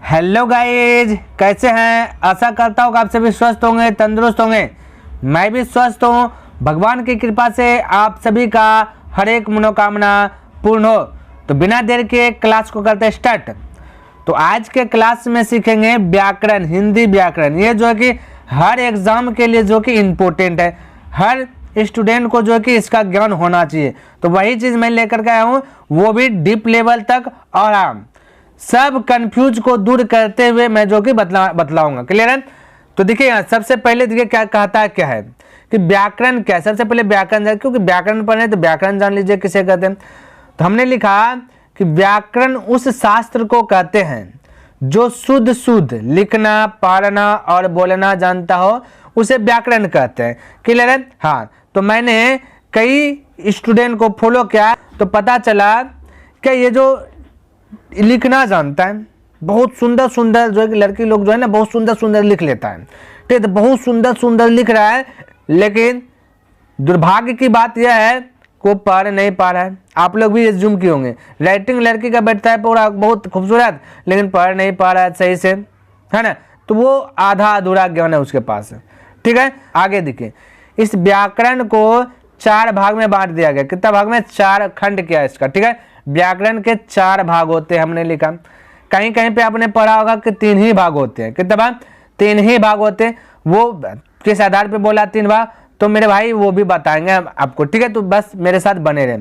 Hello guys, कैसे हैं? आशा करता हूँ कि आप सभी स्वस्थ होंगे, तंदुरुस्त होंगे। मैं भी स्वस्थ हूँ। भगवान की कृपा से आप सभी का हर एक मनोकामना पूर्ण हो। तो बिना देर के क्लास को करते स्टार्ट। तो आज के क्लास में सीखेंगे व्याकरण, हिंदी व्याकरण। ये जो है कि हर एग्जाम के लिए जो कि इम्पोर्टेंट है, हर स्टूडेंट को जो है कि इसका ज्ञान होना चाहिए। तो वही चीज़ मैं लेकर के आया हूँ, वो भी डीप लेवल तक और आम सब कंफ्यूज को दूर करते हुए मैं जो कि बतलाऊंगा। क्लियर है? तो देखिए यहाँ सबसे पहले देखिए क्या कहता है, क्या है कि व्याकरण क्या है। सबसे पहले व्याकरण जान, क्योंकि व्याकरण पढ़े तो व्याकरण जान लीजिए किसे कहते हैं। तो हमने लिखा कि व्याकरण उस शास्त्र को कहते हैं जो शुद्ध शुद्ध लिखना, पढ़ना और बोलना जानता हो, उसे व्याकरण कहते हैं। क्लियर है? हाँ, तो मैंने कई स्टूडेंट को फॉलो किया तो पता चला कि ये जो लिखना जानता है, बहुत सुंदर सुंदर जो है कि लड़की लोग जो है ना बहुत सुंदर सुंदर लिख लेता है। ठीक है, तो बहुत सुंदर सुंदर लिख रहा है, लेकिन दुर्भाग्य की बात यह है को पढ़ नहीं पा रहा है। आप लोग भी एज्यूम किए होंगे, राइटिंग लड़की का बैठता है पूरा बहुत खूबसूरत, लेकिन पढ़ नहीं पा रहा है सही से, है ना। तो वो आधा अधूरा ज्ञान है उसके पास। ठीक है, आगे देखिए। इस व्याकरण को 4 भाग में बांट दिया गया। कितना भाग में? 4 खंड किया इसका। ठीक है, व्याकरण के 4 भाग होते हैं। हमने लिखा कहीं कहीं पे आपने पढ़ा होगा कि 3 ही भाग होते हैं। कितने भाग? 3 ही भाग होते हैं। वो किस आधार पे बोला 3 भाग, तो मेरे भाई वो भी बताएंगे आपको। ठीक है, तो बस मेरे साथ बने रहे।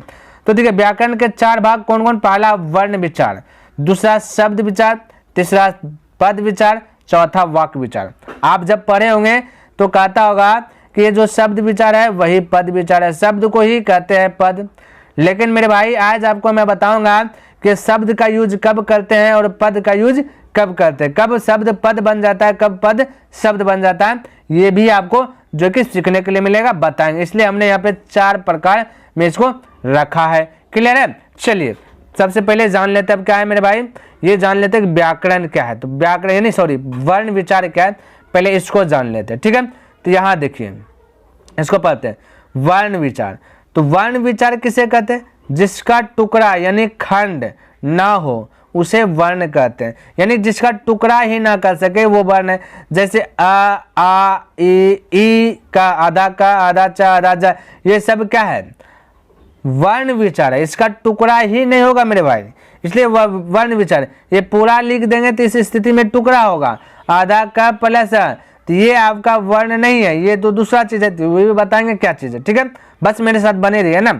तो ठीक है, व्याकरण के 4 भाग कौन कौन? पहला वर्ण विचार, दूसरा शब्द विचार, तीसरा पद विचार, चौथा वाक्य विचार। आप जब पढ़े होंगे तो कहता होगा कि ये जो शब्द विचार है वही पद विचार है। शब्द को ही कहते हैं पद। लेकिन मेरे भाई आज आपको मैं बताऊंगा कि शब्द का यूज कब करते हैं और पद का यूज कब करते हैं, कब शब्द पद बन जाता है, कब पद शब्द बन जाता है, ये भी आपको जो कि सीखने के लिए मिलेगा, बताएंगे। इसलिए हमने यहाँ पे 4 प्रकार में इसको रखा है। क्लियर है? चलिए सबसे पहले जान लेते हैं अब क्या है मेरे भाई, ये जान लेते हैं व्याकरण क्या है। तो व्याकरण यानी सॉरी वर्ण विचार क्या है, पहले इसको जान लेते हैं। ठीक है, तो यहाँ देखिए इसको पढ़ते हैं, वर्ण विचार। तो वर्ण विचार किसे कहते हैं? जिसका टुकड़ा यानी खंड ना हो उसे वर्ण कहते हैं। यानी जिसका टुकड़ा ही ना कर सके वो वर्ण है। जैसे अ, आ, ई का, आधा का, आधा चा, आधा जा, ये सब क्या है? वर्ण विचार है। इसका टुकड़ा ही नहीं होगा मेरे भाई, इसलिए वर्ण विचार। ये पूरा लिख देंगे तो इस स्थिति में टुकड़ा होगा, आधा का प्लस, तो ये आपका वर्ण नहीं है, ये तो दूसरा चीज है। तो वो भी बताएंगे क्या चीज है। ठीक है, बस मेरे साथ बने रहिए ना।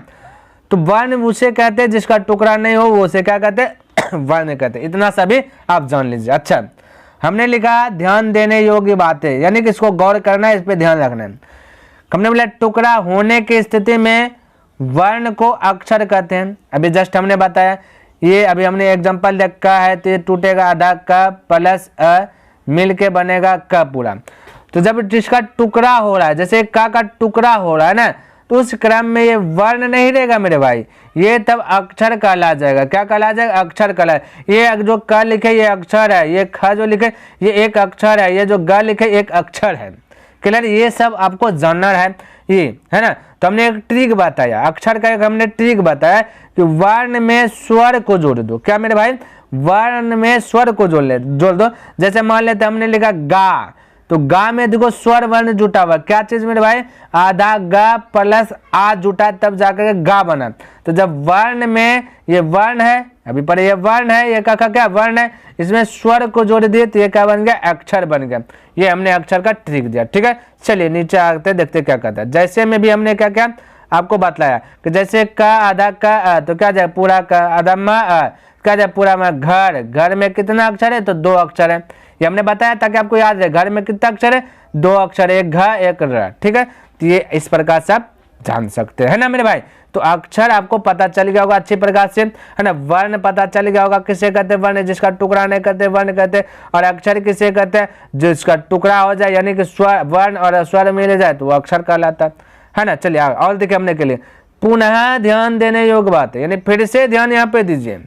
तो वर्ण उसे कहते हैं जिसका टुकड़ा नहीं हो, वो उसे क्या कहते हैं? वर्ण कहते हैं। इतना सा भी आप जान लीजिए। अच्छा, हमने लिखा ध्यान देने योग्य बातें, यानी कि इसको गौर करना है, इस पर ध्यान रखना है। हमने बोला टुकड़ा होने की स्थिति में वर्ण को अक्षर कहते हैं। अभी जस्ट हमने बताया, ये अभी हमने एग्जाम्पल देखा है, तो ये टूटेगा आधा का प्लस अ मिल के बनेगा क पूरा। तो जब जिसका टुकड़ा हो रहा है, जैसे का टुकड़ा हो रहा है ना, तो उस क्रम में ये वर्ण नहीं रहेगा मेरे भाई, ये तब अक्षर कहला जाएगा। क्या कहला जाएगा? अक्षर कहला। ये जो क लिखे ये अक्षर है, ये ख जो लिखे ये एक अक्षर है, ये जो ग लिखे एक अक्षर है। क्लियर? ये सब आपको जानना है, ये है ना। तो हमने एक ट्रिक बताया, अक्षर का एक हमने ट्रिक बताया कि वर्ण में स्वर को जोड़ दो। क्या मेरे भाई? वर्ण में स्वर को जोड़ दो। जैसे मान लेते हमने लिखा गा, तो गा में देखो स्वर वर्ण जुटा हुआ, क्या चीज मेरे भाई? आधा गा प्लस आ जुटा, तब जाकर के गा बना। तो जब वर्ण में ये वर्ण है, अभी पर ये वर्ण है, ये का क्या वर्ण है, इसमें स्वर को जोड़ दिए तो ये क्या बन गया? अक्षर बन गया। ये हमने अक्षर का ट्रिक दिया। ठीक है, चलिए नीचे आते देखते क्या कहता है। जैसे में भी हमने क्या क्या आपको बतलाया कि जैसे का आधा का तो क्या जाए पूरा का, आधा मा क्या जाए पूरा में। घर, घर में कितना अक्षर है? तो 2 अक्षर है। ये हमने बताया ताकि आपको याद रहे, घर में कितना अक्षर है? 2 अक्षर, एक घ एक र। ठीक है, तो ये इस प्रकार से आप जान सकते हैं ना मेरे भाई। तो अक्षर आपको पता चल गया होगा अच्छी प्रकार से, है ना। वर्ण पता चल गया होगा किसे कहते हैं? वर्ण। जिसका टुकड़ा नहीं कहते वर्ण कहते। और अक्षर किसे कहते हैं? जिसका टुकड़ा हो जाए यानी कि स्वर, वर्ण और स्वर मिल जाए तो वो अक्षर कहलाता है ना। चलिए और देखिए हमने के लिए पुनः ध्यान देने योग्य बात है, यानी फिर से ध्यान यहाँ पे दीजिए।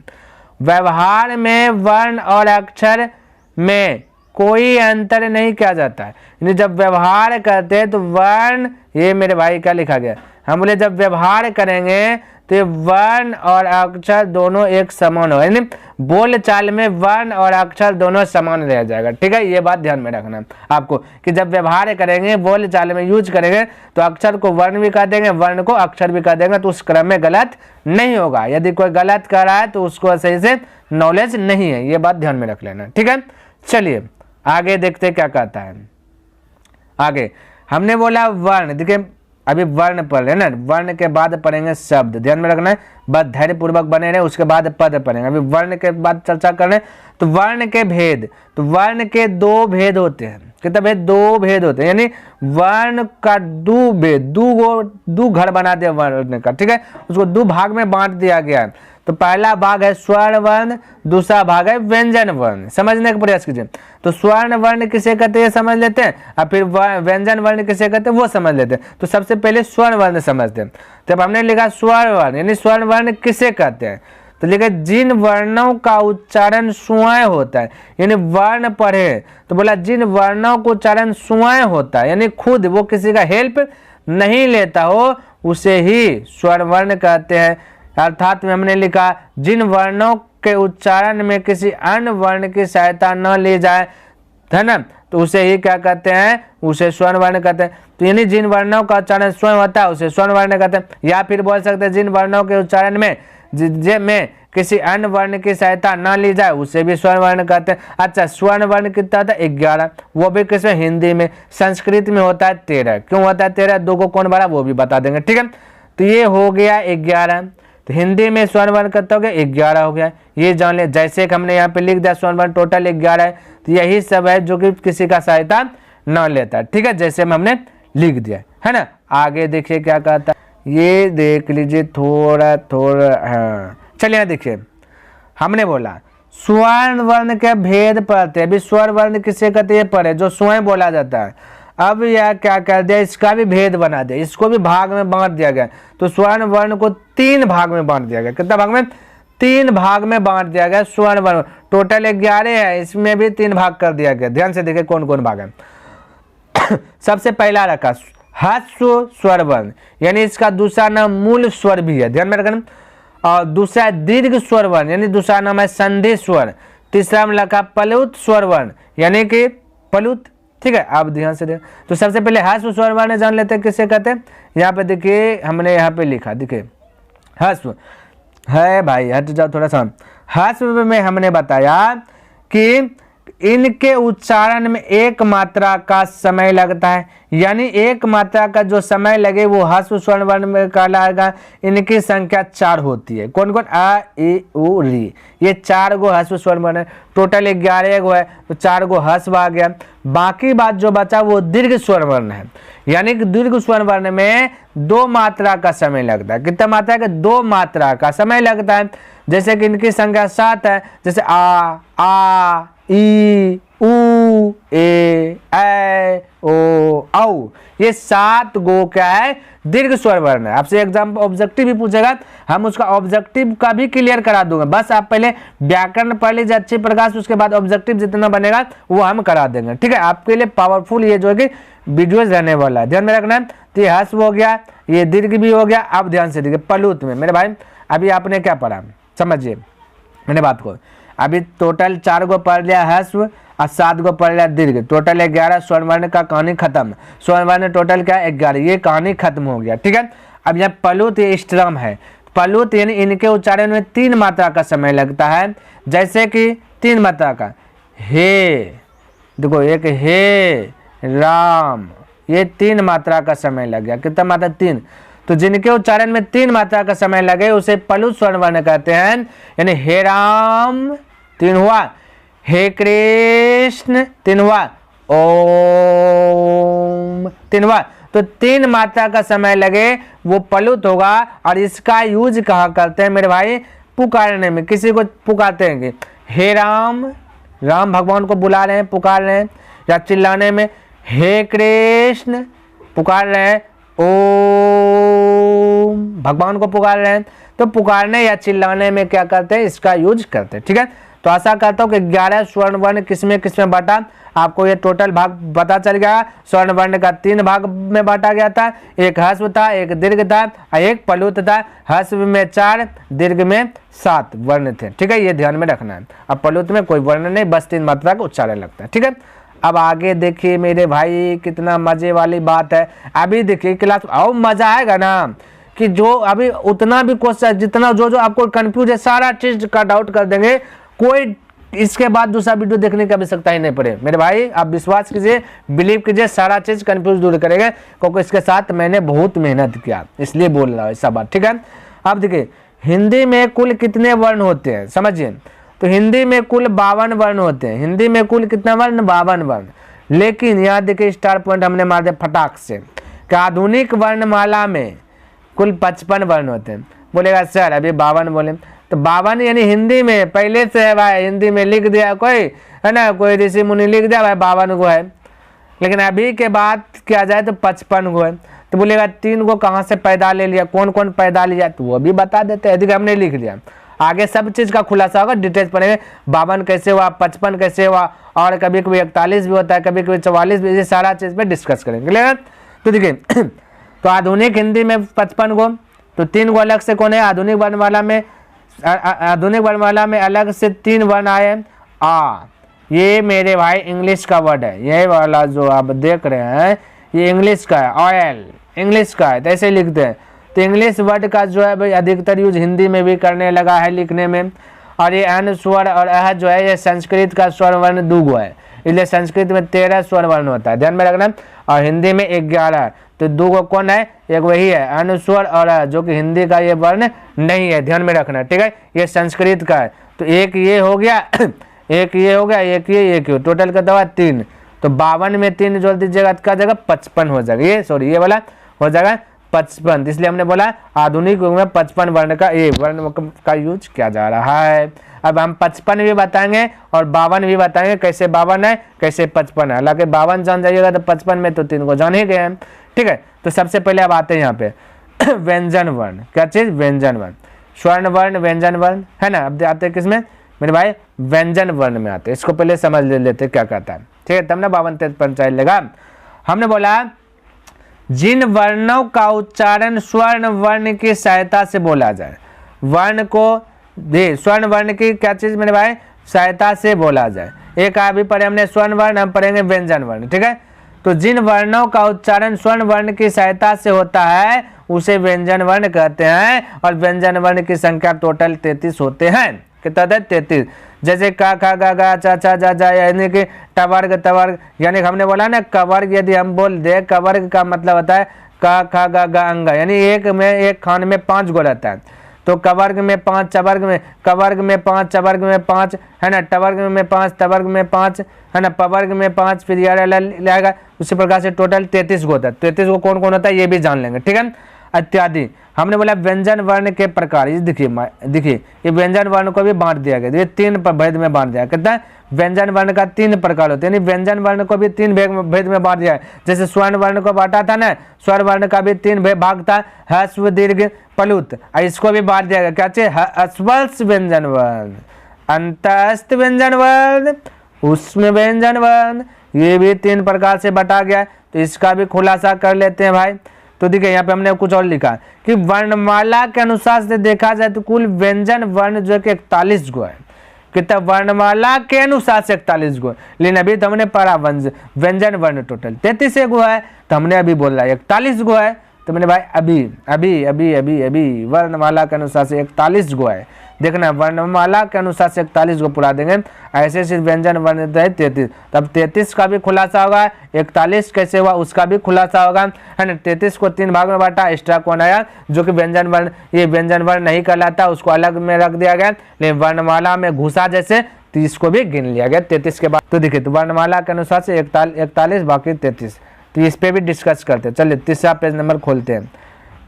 व्यवहार में वर्ण और अक्षर में कोई अंतर नहीं किया जाता है। यानी जब व्यवहार करते हैं तो वर्ण, ये मेरे भाई का लिखा गया, हम बोले जब व्यवहार करेंगे तो ये वर्ण और अक्षर दोनों एक समान हो, यानी बोल चाल में वर्ण और अक्षर दोनों समान रह जाएगा। ठीक है, ये बात ध्यान में रखना आपको कि जब व्यवहार करेंगे, बोल चाल में यूज करेंगे तो अक्षर को वर्ण भी कर देंगे, वर्ण को अक्षर भी कर देंगे, तो उस क्रम में गलत नहीं होगा। यदि कोई गलत कर रहा है तो उसको सही से नॉलेज नहीं है, ये बात ध्यान में रख लेना। ठीक है, चलिए आगे देखते क्या कहता है। आगे हमने बोला वर्ण, देखिए अभी वर्ण पढ़ रहे हैं ना, वर्ण के बाद पढ़ेंगे शब्द, ध्यान में रखना है, बस धैर्य पूर्वक बने रहे, उसके बाद पद पढ़ेंगे। अभी वर्ण के बाद चर्चा कर रहे हैं, तो वर्ण के भेद, तो वर्ण के दो भेद होते हैं। कितना भेद? दो भेद होते हैं, यानी वर्ण का दो भेद, दो घर बना दिया वर्ण का। ठीक है, उसको दो भाग में बांट दिया गया है। तो पहला भाग है स्वर्ण वर्ण, दूसरा भाग है व्यंजन वर्ण। समझने का प्रयास कीजिए। तो स्वर्ण वर्ण किसे कहते हैं समझ लेते हैं, और फिर व्यंजन वर्ण किसे कहते हैं वो समझ लेते हैं। तो सबसे पहले स्वर्ण वर्ण समझते हैं। जब हमने लिखा स्वर्ण वर्ण, यानी स्वर्ण वर्ण किसे कहते हैं, तो लिखे जिन वर्णों का उच्चारण स्वयं होता है, यानी वर्ण पढ़े तो बोला जिन वर्णों का उच्चारण स्वयं होता है, यानी खुद वो किसी का हेल्प नहीं लेता हो, उसे ही स्वर्ण वर्ण कहते हैं। अर्थात में हमने लिखा जिन वर्णों के उच्चारण में किसी अन्य वर्ण की सहायता न ली जाए, है ना, तो उसे ही क्या कहते हैं, उसे स्वर्ण वर्ण कहते हैं। तो यानी जिन वर्णों का उच्चारण स्वयं होता है उसे स्वर्ण वर्ण कहते हैं। या फिर बोल सकते हैं जिन वर्णों के उच्चारण में किसी अन्य वर्ण की सहायता न ली जाए उसे भी स्वर्ण वर्ण कहते हैं। अच्छा, स्वर्ण वर्ण कितना होता है? 11। वो भी किसमें? हिंदी में। संस्कृत में होता है 13। क्यों होता है 13? दो को कौन भरा वो भी बता देंगे। ठीक है, तो ये हो गया 11। तो हिंदी में स्वर्ण वर्ण कितना हो गया? 11 हो गया। ये जान ले, जैसे कि हमने यहाँ पे लिख दिया स्वर्ण वर्ण टोटल 11 है, तो यही सब है जो कि किसी का सहायता न लेता है। ठीक है, जैसे हमने लिख दिया है ना। आगे देखिए क्या कहता है, ये देख लीजिए थोड़ा। हाँ चलिए यहाँ देखिए, हमने बोला स्वर्ण वर्ण के भेद पढ़ते हैं। अभी स्वर्ण वर्ण किसे कहते हैं पढ़े, जो स्वयं बोला जाता है। अब यह क्या कर दिया, इसका भी भेद बना दिया, इसको भी भाग में बांट दिया गया। तो स्वर्ण वर्ण को 3 भाग में बांट दिया गया। कितना भाग में? 3 भाग में बांट दिया गया स्वर्ण वर्ण। टोटल 11 है, इसमें भी 3 भाग कर दिया गया। ध्यान से देखिए कौन कौन भाग है। सबसे पहला रखा ह्रस्व स्वर वर्ण, यानी इसका दूसरा नाम मूल स्वर भी है, ध्यान में रखना। और दूसरा दीर्घ स्वर वर्ण, यानी दूसरा नाम है संधि स्वर। तीसरा में लिखा प्लुत स्वर वर्ण, यानी कि प्लुत। ठीक है, आप ध्यान से देखें। तो सबसे पहले ह्रस्व स्वर वर्ण जान लेते हैं किसे कहते हैं। यहाँ पे देखिए, हमने यहाँ पे लिखा, देखिए ह्रस्व है भाई, हट जाओ थोड़ा सा। ह्रस्व में हमने बताया कि इनके उच्चारण में एक मात्रा का समय लगता है, यानी एक मात्रा का जो समय लगे वो ह्रस्व स्वर्ण वर्ण में कहलाएगा। इनकी संख्या 4 होती है। कौन कौन? आ, ई, उ, री, ये 4 गो ह्रस्व स्वर्ण वर्ण है। टोटल 11 गो है, तो 4 गो ह्रस्व आ गया। बाकी बात जो बचा वो दीर्घ स्वर्ण वर्ण है, यानी कि दीर्घ स्वर्ण वर्ण में 2 मात्रा का समय लगता है। कितना मात्रा का? 2 मात्रा का समय लगता है। जैसे कि इनकी संख्या 7 है, जैसे आ, ई, उ, ए, ओ, औ, ये 7 गो क्या है? दीर्घ स्वर वर्ण है। आपसे एग्जाम ऑब्जेक्टिव भी पूछेगा, हम उसका ऑब्जेक्टिव का भी क्लियर करा दूंगा। बस आप पहले व्याकरण पढ़ लीजिए अच्छी प्रकार से, उसके बाद ऑब्जेक्टिव जितना बनेगा वो हम करा देंगे। ठीक है, आपके लिए पावरफुल ये जो है कि वीडियोज रहने वाला है, ध्यान में रखना। तो ये ह्रस्व हो गया, ये दीर्घ भी हो गया। अब ध्यान से देखिए प्लुत में मेरे भाई, अभी आपने क्या पढ़ा समझिए मैंने बात को। अभी टोटल 4 गो पढ़ लिया ह्रस्व और 7 गो पढ़ लिया दीर्घ, टोटल 11 स्वर्ण वर्ण का कहानी खत्म। स्वर्ण वर्ण टोटल क्या? 11, ये कहानी खत्म हो गया। ठीक है, अब यहाँ प्लुत स्ट्रम है। प्लुत यानी इनके उच्चारण में 3 मात्रा का समय लगता है। जैसे कि 3 मात्रा का हे, देखो एक हे राम, ये 3 मात्रा का समय लग गया। कितना मात्रा? 3। तो जिनके उच्चारण में 3 मात्रा का समय लगे उसे प्लुत स्वर्ण वर्ण कहते हैं। यानी हे राम 3 हुआ, हे कृष्ण 3 हुआ, ओम 3 हुआ। तो 3 मात्रा का समय लगे वो प्लुत होगा। और इसका यूज कहाँ करते हैं मेरे भाई? पुकारने में। किसी को पुकारते हैं कि हे राम, राम भगवान को बुला रहे हैं, पुकार रहे हैं। या चिल्लाने में हे कृष्ण पुकार रहे हैं, ओम भगवान को पुकार रहे हैं। तो पुकारने या चिल्लाने में क्या करते हैं? इसका यूज करते हैं। ठीक है, तो आशा करता हूँ कि 11 स्वर्ण वर्ण किसमें किसमें बांटा, आपको ये टोटल भाग पता चल गया। स्वर्ण वर्ण का 3 भाग में बांटा गया था, एक ह्रस्व था, एक दीर्घ था और एक प्लुत था। ह्रस्व में 4, दीर्घ में 7 वर्ण थे, ठीक है, ये ध्यान में रखना है। अब प्लुत में कोई वर्ण नहीं, बस 3 मात्रा का उच्चारण लगता है, ठीक है। अब आगे देखिए मेरे भाई, कितना मजे वाली बात है। अभी देखिए क्लास और मजा आएगा ना, कि जो अभी उतना भी क्वेश्चन जितना जो आपको कंफ्यूज है सारा चीज का डाउट कर देंगे, कोई इसके बाद दूसरा वीडियो देखने की आवश्यकता ही नहीं पड़े। मेरे भाई आप विश्वास कीजिए, बिलीव कीजिए, सारा चीज कंफ्यूज दूर करेंगे, क्योंकि इसके साथ मैंने बहुत मेहनत किया, इसलिए बोल रहा हूँ ऐसा बात, ठीक है। अब देखिए हिंदी में कुल कितने वर्ण होते हैं समझिए, तो हिंदी में कुल 52 वर्ण होते हैं। हिंदी में कुल कितना वर्ण, 52 वर्ण। लेकिन यहाँ देखिए स्टार पॉइंट हमने मार दिया फटाक से, कि आधुनिक वर्णमाला में कुल 55 वर्ण होते हैं। बोलेगा सर अभी 52 बोले, तो 52 यानी हिंदी में पहले से है भाई, हिंदी में लिख दिया कोई, है ना, कोई ऋषि मुनि लिख दिया भाई 52 को है, लेकिन अभी के बाद किया जाए तो 55 को है। तो बोलेगा 3 को कहाँ से पैदा ले लिया, कौन कौन पैदा लिया, तो वो भी बता देते हैं, हमने लिख दिया। आगे सब चीज का खुलासा होगा, डिटेल्स पढ़ेंगे, 52 कैसे हुआ, 55 कैसे हुआ, और कभी कभी 41 भी होता है, कभी कभी 44 भी, ये सारा चीज पे डिस्कस करेंगे, क्लियर। तो देखिए तो आधुनिक हिंदी में 55 को, तो 3 को अलग से कौन है, आधुनिक वर्णमाला में, आधुनिक वर्णमाला में अलग से 3 वर्ण आए। आ, ये मेरे भाई इंग्लिश का वर्ड है, ये वाला जो आप देख रहे हैं ये इंग्लिश का है, ऑयल इंग्लिश का है, तो ऐसे लिखते हैं। तो इंग्लिश वर्ड का जो है भाई अधिकतर यूज हिंदी में भी करने लगा है लिखने में। और ये अन स्वर और अह जो है ये संस्कृत का स्वर वर्ण 2 है, इसलिए संस्कृत में 13 स्वर वर्ण होता है, ध्यान में रखना। और हिंदी में 11, तो 2 कौन है, एक वही है अनुस्वर और जो कि हिंदी का ये वर्ण नहीं है, ध्यान में रखना, ठीक है, ये संस्कृत का है। तो एक ये हो गया एक ये हो गया, एक ये टोटल का दवा 3, तो 52 में 3 जोड़ दीजिएगा का जगह 55 हो जाएगा, ये सॉरी ये वाला हो जाएगा 55, इसलिए हमने बोला आधुनिक युग में 55 वर्ण का ये वर्ण का यूज किया जा रहा है। अब हम 55 भी बताएंगे और 52 भी बताएंगे, कैसे 52 है कैसे 55 है। हालांकि 52 जान जाइएगा तो 55 में तो 3 को जान ही गए हैं, ठीक है। तो सबसे पहले अब आते हैं यहाँ पे व्यंजन वर्ण, क्या चीज, व्यंजन वर्ण, स्वर्ण वर्ण व्यंजन वर्ण है ना। अब आते हैं किसमें मेरे भाई, व्यंजन वर्ण में आते हैं। इसको पहले समझ लेते क्या कहता है, ठीक है, तब ना 52-53 चाहिए लेगा। हमने बोला जिन वर्णों का उच्चारण स्वर्ण वर्ण की सहायता से बोला जाए, वर्ण को दे स्वर्ण वर्ण की क्या चीज मेरे भाई, सहायता से बोला जाए। एक अभी पढ़े हमने स्वर्ण वर्ण, हम पढ़ेंगे व्यंजन वर्ण, ठीक है। तो जिन वर्णों का उच्चारण स्वर्ण वर्ण की सहायता से होता है उसे व्यंजन वर्ण कहते हैं। और व्यंजन वर्ण की संख्या टोटल 33 होते हैं, कितना था 33। जैसे का खा गा गा चा चा जा जा, यानी कि टवर्ग तवर्ग, यानी हमने बोला ना कवर्ग, यदि हम बोल दे कवर्ग का मतलब होता है का खा गा गा अंगा, यानी एक खान में 5 गो रहता है। तो कवर्ग में 5, चवर्ग में, कवर्ग में 5, चवर्ग में 5 है ना, टवर्ग में 5, तवर्ग में 5 है ना, पवर्ग में 5, फिर यार लगेगा। उसी प्रकार से टोटल 33 को होता है। 33 को कौन कौन होता है ये भी जान लेंगे, ठीक है, इत्यादि। हमने बोला व्यंजन वर्ण के प्रकार, देखिए ये व्यंजन वर्ण को भी बांट दिया गया, ये 3 भेद में बांट दिया। कितना, व्यंजन वर्ण का 3 प्रकार होते हैं, यानी व्यंजन वर्ण को भी 3 भेद में बांट दिया है। जैसे स्वर्ण वर्ण को बांटा था ना, स्वर्ण वर्ण का भी 3 भाग था, ह्रस्व दीर्घ प्लुत, इसको भी बांट दिया गया। क्या चाहिए, अस्वल्स व्यंजन वर्ण, अंतस्थ व्यंजन वर्ण, उष्म व्यंजन वर्ण, ये भी 3 प्रकार से बटा गया। तो इसका भी खुलासा कर लेते हैं भाई। तो देखिए यहाँ पे हमने कुछ और लिखा कि वर्णमाला के अनुसार से देखा जाए तो कुल व्यंजन वर्ण जो कि 41 गो है। कितना, वर्णमाला के अनुसार से 41 गो, लेकिन अभी तो हमने पढ़ा व्यंजन वर्ण टोटल 33 गो है, तो हमने अभी बोल रहा है 41 गो है। तो मैंने भाई अभी अभी अभी अभी अभी वर्णमाला के अनुसार से 41 गो है। देखना वर्णमाला के अनुसार से 41 को पूरा देंगे, ऐसे सिर्फ व्यंजन वर्ण है 33, तब 33 का भी खुलासा होगा, 41 कैसे हुआ उसका भी खुलासा होगा, है ना। 33 को 3 भाग में बांटा, एक्स्ट्रा कौन आया जो कि व्यंजन वर्ण, ये व्यंजन वर्ण नहीं कहलाता, उसको अलग में रख दिया गया, लेकिन वर्णमाला में घुसा जैसे 30 को भी गिन लिया गया 33 के बाद। तो देखिए तो वर्णमाला के अनुसार से 41 बाकी 33, तो इस पे भी डिस्कस करते हैं। चलिए तीसरा पेज नंबर खोलते हैं।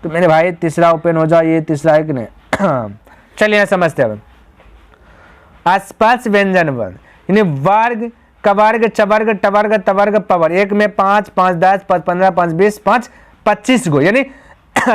तो मेरे भाई तीसरा ओपन हो जाओ, ये तीसरा है कि नहीं चलिए समझते हैं। स्पर्श व्यंजन वर्ण यानी वर्ग, कवर्ग, चवर्ग, टवर्ग, तवर्ग, पवर्ग, एक में 5, 5, 10, 5, 15, 5, 20, 5, 25 गो, यानी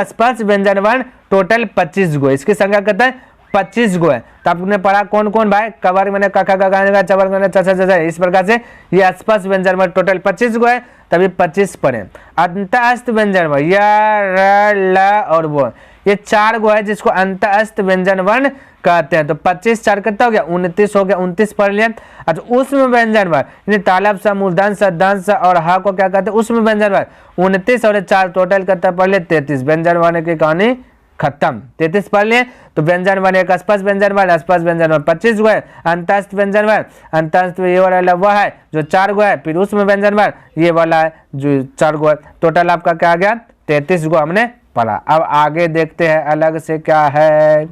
स्पर्श व्यंजन वर्ण टोटल 25 गो। इसकी संख्या कहता है 25 गो है। तो आपने पढ़ा कौन कौन भाई, कवर मैंने कखा का गाने का, चवर मैंने चचा चचा, इस प्रकार से ये अस्पष्ट व्यंजन वर्ण टोटल 25 गो है, तभी 25 पढ़े। अंतःस्थ व्यंजन वर्ण या र ल और वो, ये 4 गो है जिसको अंतःस्थ व्यंजन वर्ण कहते हैं। तो 25 4 कितना हो गया 29 हो गया, 29 पढ़ लिया। अच्छा उष्म व्यंजन वर्ण तालब सा मूर्धन सा दंश और हा को क्या कहते हैं उष्म व्यंजन वर्ण, 29 और 4 टोटल कितना पढ़ ले 33। व्यंजन वर्ण की कहानी खत्म, 33 पढ़ लिए। तो व्यंजन वर्ण एक अस्पष्ट व्यंजन वर्ण, अस्पष्ट व्यंजन वर्ण 25 गो है। अंतःस्थ व्यंजन वर्ण, अंतःस्थ ये वाला वह है जो 4 गो है। फिर उसमें व्यंजन वर्ण ये वाला है जो 4 गो है। टोटल आपका क्या आ गया 33 गो हमने पढ़ा। अब आगे देखते हैं अलग से क्या है।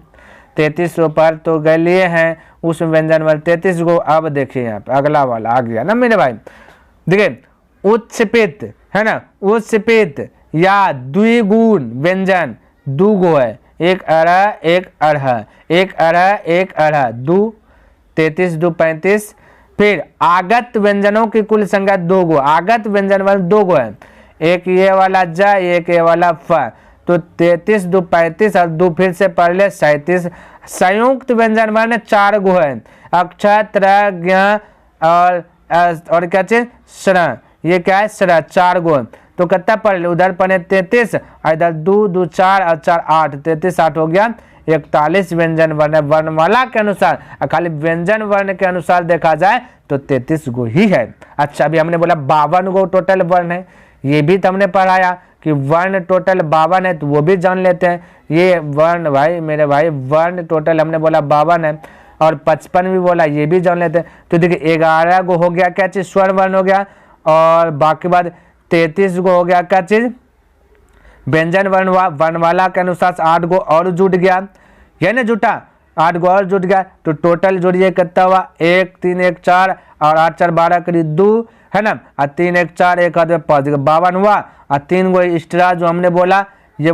33 पर तो गए लिए हैं उसमें व्यंजन वर्ण 33 गो। अब देखिए यहाँ पे अगला वाला आ गया ना मेरे भाई, देखिए उच्चपित है ना, उच्चपित या द्विगुण व्यंजन 2 गो है, एक अरह एक अरह, एक अरह एक अरह, 2 33 2 35। फिर आगत व्यंजनों की कुल संख्या 2 गो, आगत व्यंजन वर्ण 2 गो है, एक ये वाला ज एक ये वाला फ। तो 33 2 35 और 2 फिर से पढ़ ले 37। संयुक्त व्यंजन वर्ण 4 गो है, अक्षर त्र ज्ञ और क्या चीज श्र, ये क्या है श्र 4 गो। तो कितना पढ़ ले, उधर पढ़े 33 और इधर 2 2 4 और 4 8, 33 8 हो गया 41 व्यंजन वर्ण। वर्णमाला के अनुसार, खाली व्यंजन वर्ण के अनुसार देखा जाए तो 33 गो ही है। अच्छा अभी हमने बोला 52 गो टोटल वर्ण है, ये भी तो हमने पढ़ाया कि वर्ण टोटल 52 है, तो वो भी जान लेते हैं। ये वर्ण भाई मेरे भाई वर्ण टोटल हमने बोला 52 है और 55 भी बोला, ये भी जान लेते हैं। तो देखिए 11 गो हो गया क्या चीज स्वर्ण वर्ण हो गया, और बाकी बाद 33 गो हो गया क्या चीज व्यंजन वर्ण। वर्णमाला के अनुसार 8 गो और जुट गया, ये ना जुटा 8 गो और जुट गया। तो टोटल जोड़िए कितना हुआ 1 3 1 4 और 8 4 12 करीब 2 है ना, और 3 1 4 1 आठ 5 52 हुआ। और 3 गो एक्स्ट्रा जो हमने बोला ये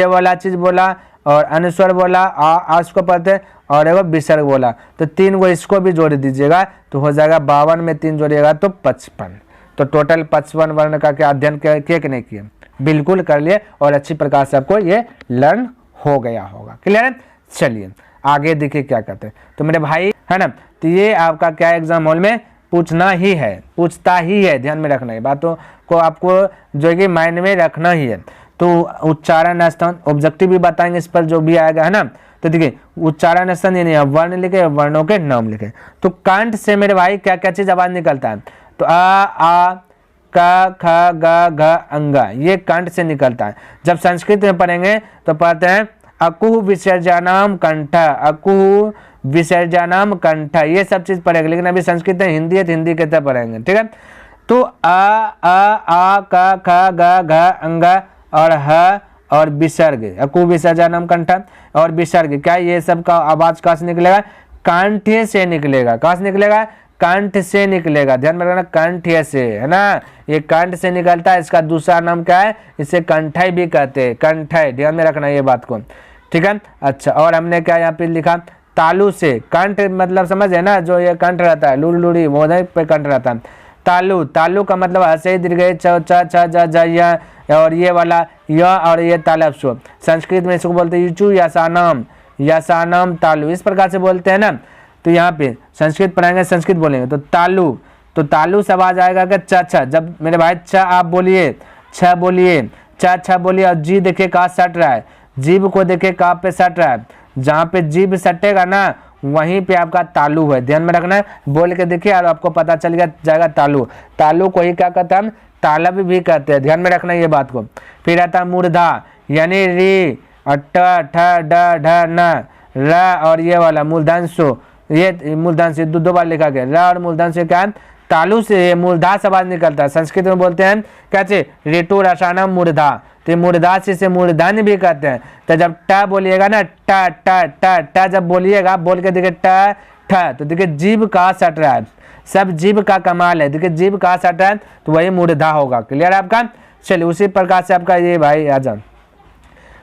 वाला चीज बोला और अनुस्वर बोला आज को पढ़ते और एगो विसर्ग बोला। तो 3 गो इसको भी जोड़ दीजिएगा तो हो जाएगा 52 में 3 जोड़िएगा तो 55। तो टोटल 55 वर्ण का क्या अध्ययन किए कि नहीं किए, बिल्कुल कर लिए और अच्छी प्रकार से आपको ये लर्न हो गया होगा। क्लियर है। चलिए आगे देखिए क्या कहते हैं। तो मेरे भाई है ना, तो ये आपका क्या एग्जाम हॉल में पूछता ही है, ध्यान में रखना है बातों को, आपको जो है कि माइंड में रखना ही है। तो उच्चारण स्थान ऑब्जेक्टिव भी बताएंगे इस पर जो भी आएगा है ना। तो देखिए उच्चारण स्थान यानी वर्ण लिखे, वर्णों के नाम लिखे। तो कंठ से मेरे भाई क्या क्या चीज आवाज निकलता है, तो आ क ख ग घ अंग, ये कंठ से निकलता है। जब संस्कृत में पढ़ेंगे तो पढ़ते हैं अकुह विसर्जनम कंठ, अकुह विसर्जनम कंठ, ये सब चीज पढ़ेंगे। लेकिन अभी संस्कृत में हिंदी है तो हिंदी के तरह पढ़ेंगे, ठीक है। तो आ क ख ग घ अंग और ह और विसर्ग, अकुह विसर्जनम कंठ और विसर्ग क्या, ये सब का आवाज कहाँ से निकलेगा, कंठ से निकलेगा। कहाँ से निकलेगा, कंठ से निकलेगा। ध्यान में रखना कंठ से है ना, ये कंठ से निकलता है। इसका दूसरा नाम क्या है, इसे कंठाई भी कहते हैं, कंठाई। ध्यान में रखना ये बात को, ठीक है। अच्छा और हमने क्या यहाँ पे लिखा, तालु से, कंठ मतलब समझ है ना, जो ये कंठ रहता है लूड़ी लूड़ी वो पे कंठ रहता है। तालु, तालु का मतलब हसे दीर्घ च छ ज ज और ये वाला य और ये तालब सो। संस्कृत में इसको बोलते हैं युचु यसानाम, यसानाम तालु, इस प्रकार से बोलते हैं ना। तो यहाँ पे संस्कृत पढ़ाएंगे संस्कृत बोलेंगे तो तालु, तो तालु से आवाज आएगा कि छ। जब मेरे भाई छ आप बोलिए, छ बोलिए, छ बोलिए और जी देखिए कहाँ सट रहा है, जीभ को देखिए कहाँ पे सट रहा है, जहाँ पे जीभ सटेगा ना वहीं पे आपका तालु है। ध्यान में रखना है, बोल के देखिए और आपको पता चल गया जाएगा तालु। तालु को ही क्या कहते हैं, तालब भी कहते हैं। ध्यान में रखना ये बात को। फिर आता मूर्धा यानी री और ट ठ ड ढ न र और ये वाला मूर्धांशु, ये मूर्धांश दो बार लिखा गया, र और मूर्धांश क्या है, तालु से मूर्धा से आवाज निकलता है। संस्कृत में बोलते हैं कैसे, ऋतु रसाना मूर्धा, तो मूर्धा से मूर्धन भी कहते हैं। तो जब ट बोलिएगा ना, ट ट ट ट जब बोलिएगा, बोल के देखिए ट ठ, तो देखिए जीभ कहाँ सट रहा है, सब जीभ का कमाल है। देखिए जीभ कहाँ सट रहा है तो वही मूर्धा होगा। क्लियर है आपका। चलिए उसी प्रकार से आपका ये भाई आ जाओ,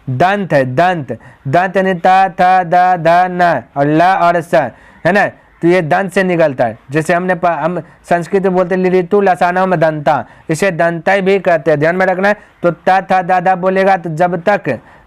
दंत है, दंत, दंत यानी त थ द ध न और ल और स है ना, तो ये दंत से निकलता है। जैसे हम संस्कृत में बोलते हैं ऋतु लसाना में दंता, इसे दंता भी कहते हैं। ध्यान में रखना है। तो त थ द ध बोलेगा तो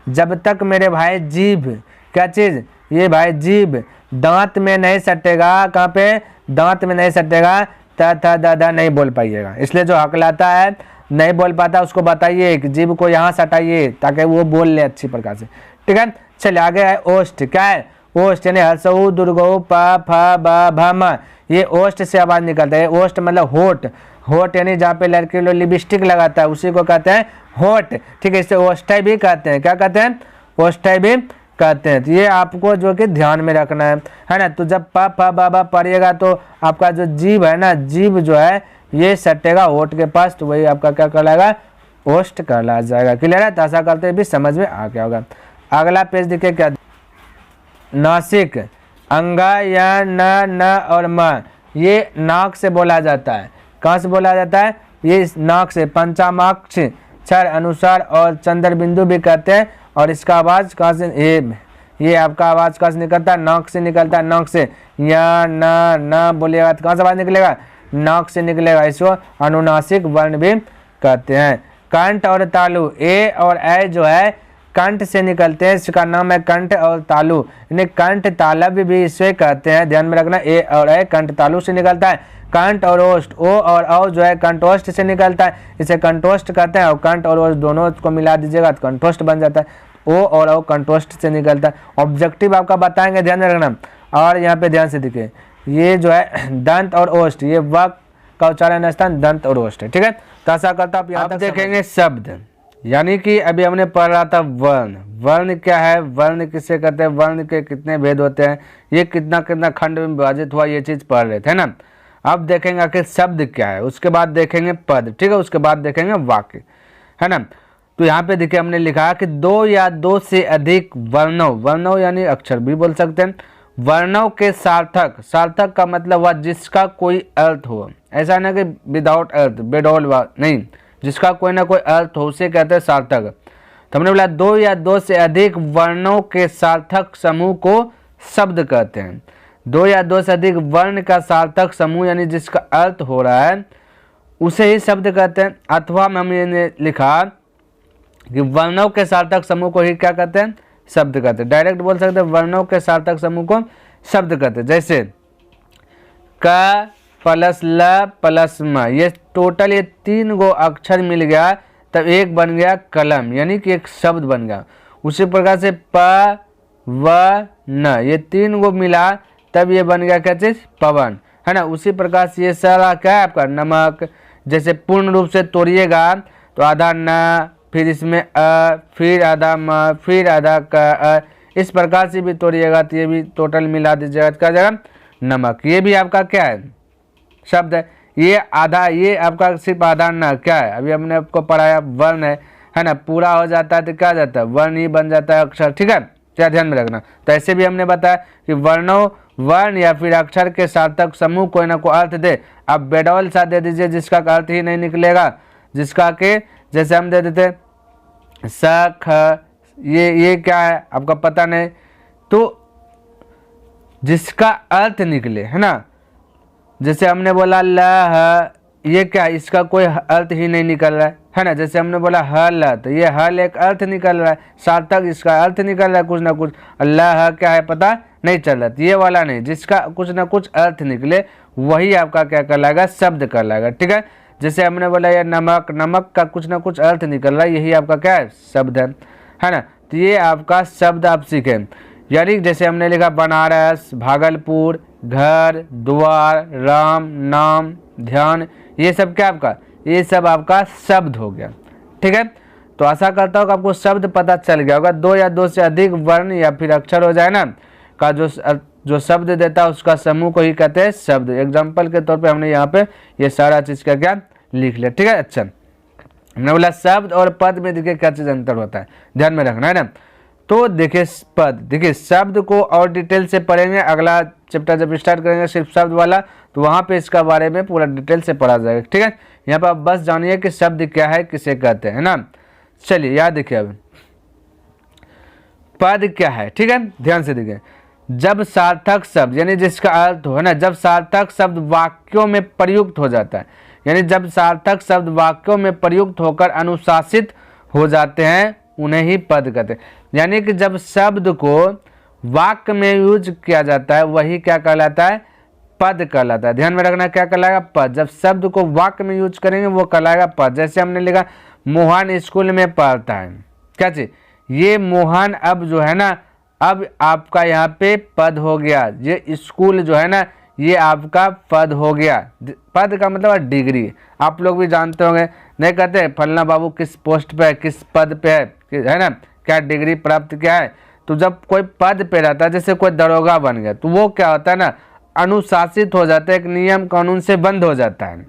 जब तक मेरे भाई जीभ क्या चीज ये भाई जीभ दांत में नहीं सटेगा, कहाँ पे, दांत में नहीं सटेगा, त थ द द नहीं बोल पाइएगा। इसलिए जो हकलाता है नहीं बोल पाता उसको बताइए कि जीभ को यहाँ सटाइए ताकि वो बोल ले अच्छी प्रकार से, ठीक है। चलिए आगे है ओष्ठ, क्या है ओष्ठ, यानी हसऊ दुर्गो प फ ब भ म, ये ओष्ठ से आवाज निकलता है। ओष्ठ मतलब होठ, होठ यानी जहाँ पे लड़के लोग लिपस्टिक लगाता है उसी को कहते हैं होठ, ठीक है। इसे ओष्ठय भी कहते हैं, क्या कहते हैं, ओष्ठय भी कहते हैं। तो ये आपको जो कि ध्यान में रखना है ना। तो जब प फ ब भ पढ़िएगा तो आपका जो जीभ है ना, जीभ जो है ये सटेगा होठ के पास, तो वही आपका क्या कहलाएगा, ओष्ठ कहला जाएगा। क्लियर है, तो ऐसा करते भी समझ में आ गया होगा। अगला पेज देखिए क्या, नासिक, अंगा या न और म, ये नाक से बोला जाता है। कहाँ से बोला जाता है, ये नाक से, पंचमाक्ष क्षर अनुसार और चंद्र बिंदु भी कहते हैं। और इसका आवाज कहाँ से, ये आपका आवाज कहाँ से निकलता है, नाक से निकलता है, नाक से। या न बोलिएगा तो कहाँ से आवाज निकलेगा, नाक से निकलेगा। इसको अनुनासिक वर्ण भी कहते हैं। कंठ और तालु, ए और ए जो है कंठ से निकलते हैं, इसका नाम है कंठ और तालु, यानी कंठ तालव्य भी इसे कहते हैं। ध्यान में रखना, ए और ए कंठ तालु से निकलता है। कंठ और ओष्ठ, ओ और औ जो है कंठोष्ठ से निकलता है, इसे कंठोष्ठ कहते हैं। और कंठ और ओष्ठ दोनों को मिला दीजिएगा तो कंठोष्ठ बन जाता है। ओ और औ कंठोष्ठ से निकलता है। ऑब्जेक्टिव आपका बताएंगे, ध्यान में रखना। और यहाँ पे ध्यान से देखिए, ये जो है दंत और ओष्ठ, ये व का उच्चारण स्थान दंत और ओष्ठ है, ठीक है। तो ऐसा करता आप यहाँ तक देखेंगे शब्द, यानी कि अभी हमने पढ़ रहा था वर्ण। वर्ण क्या है, वर्ण किसे कहते हैं, वर्ण के कितने भेद होते हैं, ये कितना कितना खंड में विभाजित हुआ, ये चीज पढ़ रहे थे ना। अब देखेंगे आखिर शब्द क्या है, उसके बाद देखेंगे पद, ठीक है, उसके बाद देखेंगे वाक्य, है ना। तो यहाँ पे देखिए हमने लिखा कि दो या दो से अधिक वर्णों, वर्णों यानी अक्षर भी बोल सकते हैं, वर्णों के सार्थक, सार्थक का मतलब हुआ जिसका कोई अर्थ हो, ऐसा ना कि विदाउट अर्थ, बेडौल नहीं, जिसका कोई ना कोई अर्थ हो उसे कहते हैं सार्थक। तो हमने बोला दो या दो से अधिक वर्णों के सार्थक समूह को शब्द कहते हैं। दो या दो से अधिक वर्ण का सार्थक समूह यानी जिसका अर्थ हो रहा है उसे ही शब्द कहते हैं। अथवा हमने लिखा कि वर्णों के सार्थक समूह को ही क्या कहते हैं, शब्द कहते हैं। डायरेक्ट बोल सकते हैं वर्णों के सार्थक समूह को शब्द कहते हैं। जैसे क प्लस ल प्लस म, ये टोटल ये 3 गो अक्षर मिल गया तब एक बन गया कलम, यानी कि एक शब्द बन गया। उसी प्रकार से प व न, ये 3 गो मिला तब ये बन गया क्या चीज, पवन, है ना। उसी प्रकार से ये सारा क्या है आपका नमक। जैसे पूर्ण रूप से तोड़िएगा तो आधा न, फिर इसमें अ, फिर आधा म, फिर आधा क, इस प्रकार से भी तोड़िएगा तो ये भी टोटल मिला दीजिएगा क्या जगह नमक। ये भी आपका क्या है, शब्द है। ये आधा, ये आपका सिर्फ आधा न क्या है, अभी हमने आपको पढ़ाया वर्ण है ना। पूरा हो जाता है तो क्या जाता है, वर्ण ही बन जाता है अक्षर, ठीक है, क्या ध्यान में रखना। तो ऐसे भी हमने बताया कि वर्णों, वर्ण या फिर अक्षर के सार्थक समूह कोई ना कोई अर्थ दे। अब बेडौल सा दे दीजिए जिसका अर्थ ही नहीं निकलेगा, जिसका के जैसे हम दे देते स ख, ये क्या है आपका पता नहीं, तो जिसका अर्थ निकले, है ना। जैसे हमने बोला ल ह, ये क्या, इसका कोई अर्थ ही नहीं निकल रहा है ना। जैसे हमने बोला हल, तो ये हल एक अर्थ निकल रहा है, सार्थक इसका अर्थ निकल रहा है कुछ ना कुछ। अल्लाह क्या है पता नहीं चल रहा, ये वाला नहीं, जिसका कुछ ना कुछ अर्थ निकले वही आपका क्या कहलाएगा, शब्द कहलाएगा, ठीक है। जैसे हमने बोला ये नमक, नमक का कुछ ना कुछ अर्थ निकल रहा है, यही आपका क्या है, शब्द है ना। तो ये आपका शब्द आप सीखें। यानी जैसे हमने लिखा बनारस, भागलपुर, घर, द्वार, राम, नाम, ध्यान, ये सब क्या आपका, ये सब आपका शब्द हो गया, ठीक है। तो आशा करता हूँ कि आपको शब्द पता चल गया होगा। दो या दो से अधिक वर्ण या फिर अक्षर हो जाए ना का जो शब्द देता है उसका समूह को ही कहते हैं शब्द। एग्जाम्पल के तौर पे हमने यहाँ पे ये सारा चीज का क्या लिख लिया, ठीक है। अच्छा, हमने बोला शब्द और पद में देखिए क्या चीज अंतर होता है, ध्यान में रखना है ना। तो देखिए पद, देखिए शब्द को और डिटेल से पढ़ेंगे, अगला चैप्टर जब स्टार्ट करेंगे सिर्फ शब्द वाला, तो वहां पे इसका बारे में पूरा डिटेल से पढ़ा जाएगा, ठीक है। यहाँ पर आप बस जानिए कि शब्द क्या है, किसे कहते हैं ना। चलिए याद देखिए अब पद क्या है, ठीक है, ध्यान से देखिए। जब सार्थक शब्द यानी जिसका अर्थ हो, है ना, जब सार्थक शब्द वाक्यों में प्रयुक्त हो जाता है, यानी जब सार्थक शब्द वाक्यों में प्रयुक्त होकर अनुशासित हो जाते हैं उन्हें ही पद कहते हैं। यानी कि जब शब्द को वाक्य में यूज किया जाता है वही क्या कहलाता है, पद कहलाता है। ध्यान में रखना, क्या कहलाएगा, पद। जब शब्द को वाक्य में यूज करेंगे वो कहलाएगा पद। जैसे हमने लिखा मोहन स्कूल में पढ़ता है, क्या चीज, ये मोहन अब जो है ना, अब आपका यहाँ पे पद हो गया। ये स्कूल जो है ना, ये आपका पद हो गया। पद का मतलब है डिग्री। आप लोग भी जानते होंगे, नहीं कहते फलना बाबू किस पोस्ट पे है, किस पद पे है ना, क्या डिग्री प्राप्त किया है। तो जब कोई पद पे रहता है, जैसे कोई दरोगा बन गया, तो वो क्या होता है ना, अनुशासित हो जाता है, एक नियम कानून से बंद हो जाता है,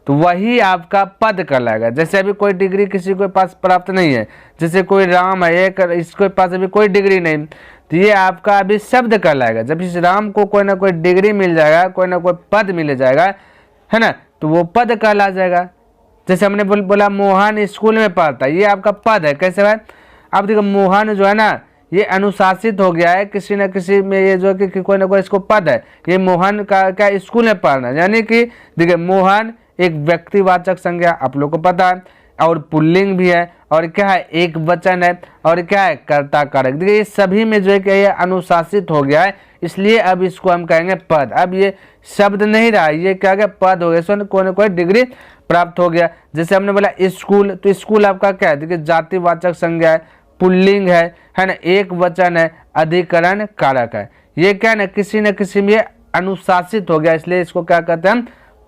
तो वही आपका पद कहलाएगा। जैसे अभी कोई डिग्री किसी के पास प्राप्त नहीं है, जैसे कोई राम है, एक इसके पास अभी कोई डिग्री नहीं, तो ये आपका अभी शब्द कहलाएगा। जब इस राम को कोई ना कोई डिग्री मिल जाएगा, कोई ना कोई पद मिल जाएगा, है ना, तो वो पद कहला जाएगा। जैसे हमने बोला मोहन स्कूल में पढ़ता है, ये आपका पद है। कैसे भाई, अब देखो मोहन जो है ना, ये अनुशासित हो गया है किसी न किसी में, ये जो कि कोई ना कोई इसको पद है। ये मोहन का क्या स्कूल में पढ़ना, यानी कि देखिए मोहन एक व्यक्तिवाचक संज्ञा, आप लोग को पता है, और पुल्लिंग भी है, और क्या है, एक वचन है, और क्या है, कर्ता कारक। देखिए ये सभी में जो है कि ये अनुशासित हो गया है, इसलिए अब इसको हम कहेंगे पद। अब ये शब्द नहीं रहा, ये क्या गया, पद हो गया, इसमें कोई ना कोई डिग्री प्राप्त हो गया। जैसे हमने बोला स्कूल, तो स्कूल आपका क्या है, देखिए जातिवाचक संज्ञा है, पुल्लिंग है ना, एक वचन है, अधिकरण कारक है। ये क्या है ना, किसी न किसी में अनुशासित हो गया, इसलिए इसको क्या कहते हैं, हम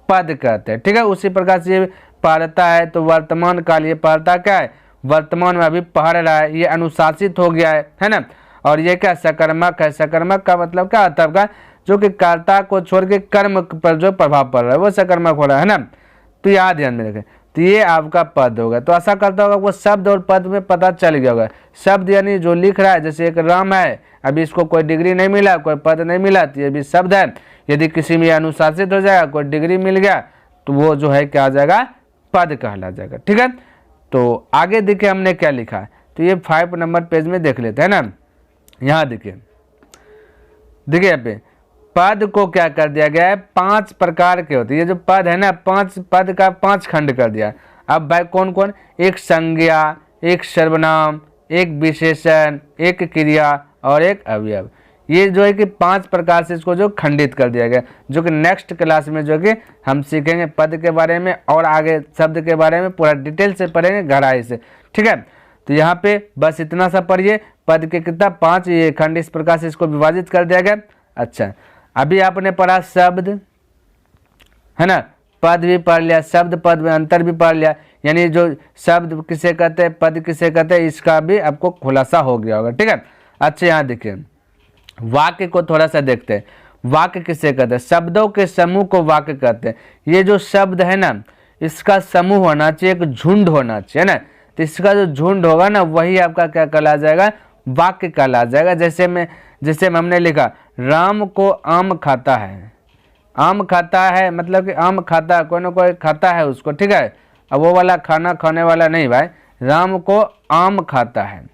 पद कहते हैं। ठीक है, उसी प्रकार से ये पढ़ता है, तो वर्तमान काल, ये पढ़ता क्या है, वर्तमान में अभी पढ़ रहा है, ये अनुशासित हो गया है ना। और ये क्या, सकर्मक है। सकर्मक का मतलब क्या होता है आपका, जो कि कर्ता को छोड़ के कर्म पर जो प्रभाव पड़ रहा है वो सकर्मक हो रहा है ना। तो यहाँ ध्यान में रखें, तो ये आपका पद होगा। तो ऐसा करता होगा वो शब्द और पद में पता चल गया होगा। शब्द यानी जो लिख रहा है, जैसे एक राम है, अभी इसको कोई डिग्री नहीं मिला, कोई पद नहीं मिला, तो ये भी शब्द है। यदि किसी में अनुशासित हो जाएगा, कोई डिग्री मिल गया, तो वो जो है क्या आ जाएगा, पद कहला जाएगा। ठीक है, तो आगे देखिए हमने क्या लिखा है, तो ये 5 नंबर पेज में देख लेते हैं ना। यहाँ देखिए यहाँ पे पद को क्या कर दिया गया है, 5 प्रकार के होते हैं। ये जो पद है ना, 5 पद का 5 खंड कर दिया। अब भाई कौन कौन, एक संज्ञा, एक सर्वनाम, एक विशेषण, एक क्रिया और एक अवयव। ये जो है कि 5 प्रकार से इसको जो खंडित कर दिया गया, जो कि नेक्स्ट क्लास में जो कि हम सीखेंगे पद के बारे में, और आगे शब्द के बारे में पूरा डिटेल से पढ़ेंगे, गहराई से। ठीक है, तो यहाँ पे बस इतना सा पढ़िए, पद के कितना 5 ये खंड, इस प्रकार से इसको विभाजित कर दिया गया। अच्छा, अभी आपने पढ़ा शब्द, है ना, पद भी पढ़ लिया, शब्द पद में अंतर भी पढ़ लिया, यानी जो शब्द किसे कहते हैं, पद किसे कहते हैं, इसका भी आपको खुलासा हो गया होगा। ठीक है, अच्छा यहाँ देखिए वाक्य को थोड़ा सा देखते हैं। वाक्य किसे कहते हैं, शब्दों के समूह को वाक्य कहते हैं। ये जो शब्द है ना, इसका समूह होना चाहिए, एक झुंड होना चाहिए ना, तो इसका जो झुंड होगा ना, वही आपका क्या कहला जाएगा, वाक्य कहला जाएगा। जैसे हमने लिखा राम को आम खाता है। आम खाता है मतलब कि आम खाता है, कोई ना कोई खाता है उसको। ठीक है, अब वो वाला खाना खाने वाला नहीं भाई, राम को आम खाता है।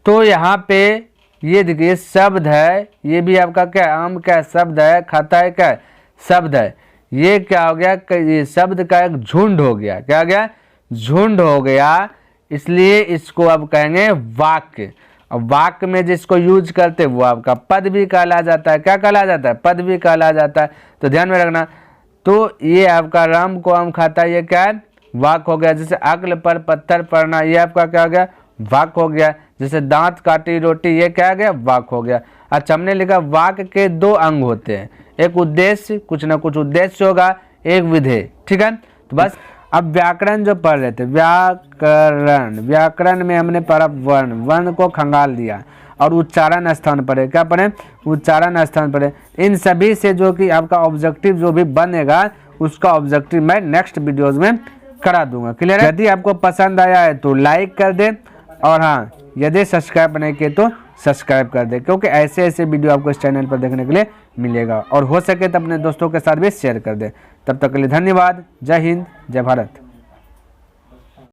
तो यहाँ पे ये देखिए शब्द है, ये भी आपका क्या, आम क्या शब्द है, खाता है क्या शब्द है। ये क्या हो गया, ये शब्द का एक झुंड हो गया। क्या हो गया, झुंड हो गया, इसलिए इसको अब कहेंगे वाक्य। अब वाक्य में जिसको यूज करते वो आपका पद भी कहला जाता है। क्या कहला जाता है, पद भी कहला जाता है। तो ध्यान में रखना, तो ये आपका राम को आम खाता है, ये क्या है, वाक्य हो गया। जैसे अक्ल पर पत्थर पड़ना, ये आपका क्या हो गया, वाक्य हो गया। जैसे दांत काटी रोटी, ये क्या हो गया, वाक्य हो गया। अच्छा, हमने लिखा वाक्य के 2 अंग होते हैं, एक उद्देश्य, कुछ ना कुछ उद्देश्य होगा, एक विधेय। ठीक है, तो बस अब व्याकरण जो पढ़ रहे थे, व्याकरण में हमने पढ़ा वर्ण को खंगाल दिया, और उच्चारण स्थान पढ़े। क्या पढ़े, उच्चारण स्थान पढ़े। इन सभी से जो कि आपका ऑब्जेक्टिव जो भी बनेगा, उसका ऑब्जेक्टिव मैं नेक्स्ट वीडियोज में करा दूंगा। क्लियर है, यदि आपको पसंद आया है तो लाइक कर दे, और हाँ यदि सब्सक्राइब नहीं किए तो सब्सक्राइब कर दे, क्योंकि ऐसे वीडियो आपको इस चैनल पर देखने के लिए मिलेगा। और हो सके तो अपने दोस्तों के साथ भी शेयर कर दे। तब तक के लिए धन्यवाद। जय हिंद, जय भारत।